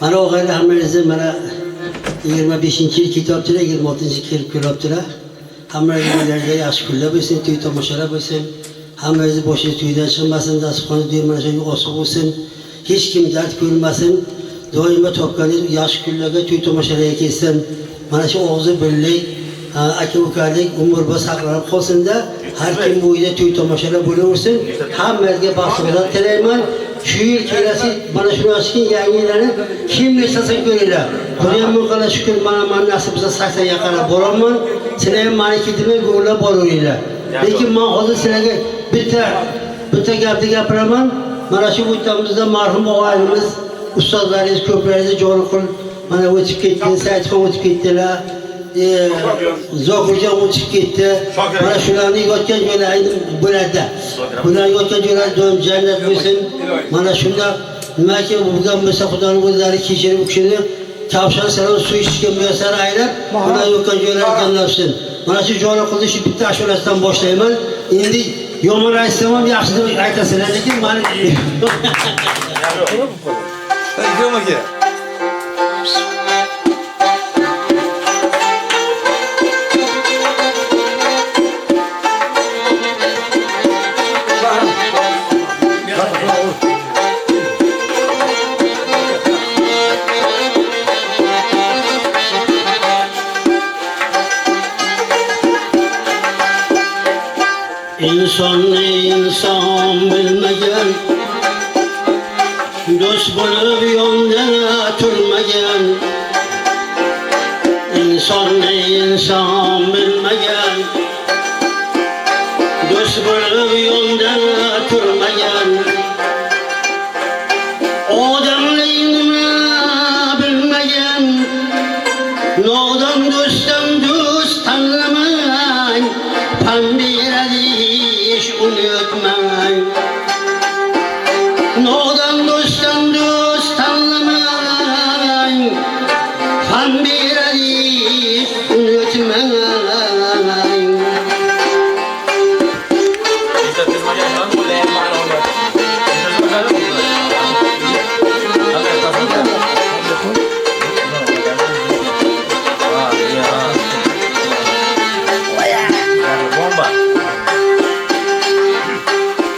Mana o'g'aylar hammangizga mana 25-yil kitobchilar, 26-yil kitobchilar. Hammangizga yaxshi kunlar bo'lsin, to'y tomoshalar bo'lsin. Hammangiz boshingiz to'ydan chiqmasin, dasturxonda mana shu osuq bo'lsin. Hech kim dard ko'rmasin. Doimo topganingiz yaxshi kunlarga to'y tomoshalarga kelsin. Mana shu og'zi birlik, aka-ukalik umrbod saqlanib qolsin-da, har kim bu uyda to'y tomoshalar bo'laversin. Hammangizga baxtlar tilayman. Şu yıl kelasi bana şunu açın yangi yillarni kim nesasa ko'ringlar. Xudoyim qala shukr mana nasibsa 80 yaqinlar boraman. Sizlar ham meniki demay go'rlab boraveringlar. Lekin men hozir sizlarga bitta gapni gapiraman. Mana shu o'rtamizda marhum og'ayimiz, ustozlaringiz ko'plaringiz joni qil. Mana o'tib ketdi, Saidxon o'tib ketdilar. Zokirjon o'tib ketdi. Mana shularni yotgan joylarini bo'ladi. Bular yotgan joylar doim jannat bo'lsin. Mana shunda nimaki bo'lgan bo'lsa Xudoning o'zlari kechirib kishini kavshar salom suv ichishga muyassar aylab, bular yotgan joylar jamlashsin. Mana shu joni qildi shu bitta ashulasidan boshlayman. Endi yomon aytsam ham yaxshi deb aytasizlar, lekin meni İnsan bilmegen, dost bulup yolda turmagan. İnsan bilmegen, dost bulup yolda turmagan. Odamligini bilmegen, nodan dostdan dost tanlamay, pambiradi unutmay. Nodan dostdan dost tanlamay, pambiradi unutmay.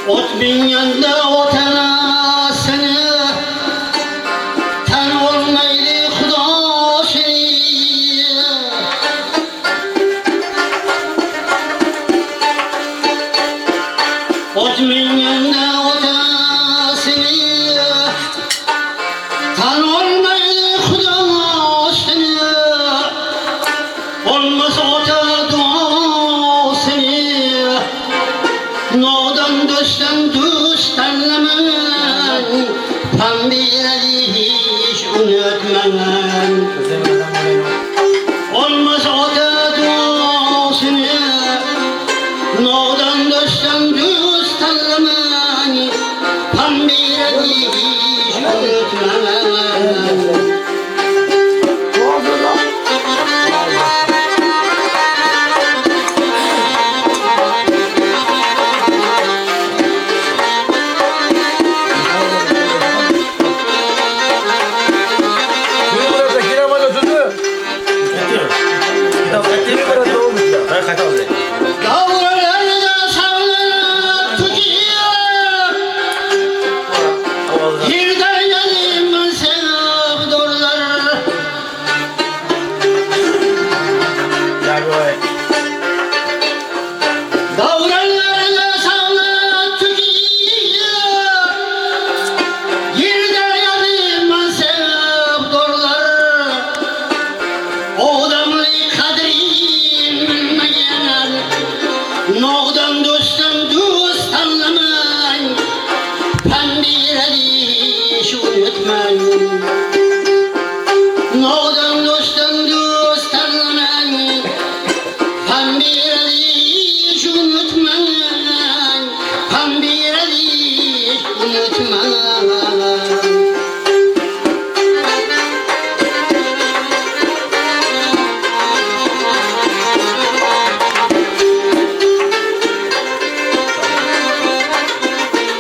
Ot binyanda otana seni, tan olmaydi Xudo seni. Ot binyanda otana seni, tan olmaydi Xudo seni. Olmasa ota duosini, nodan dostdan dost tanlamay, pambiradi hiç unutmay. Olmaz ota duasını, nodan dostdan dost tanlamay, pambiradi hiç unutmay. Nodan dostdan dost anlamay, pambiradi hiç unutmay. Nodan dostdan dost anlamay, pambiradi hiç unutmay. Pambiradi hiç unutmay.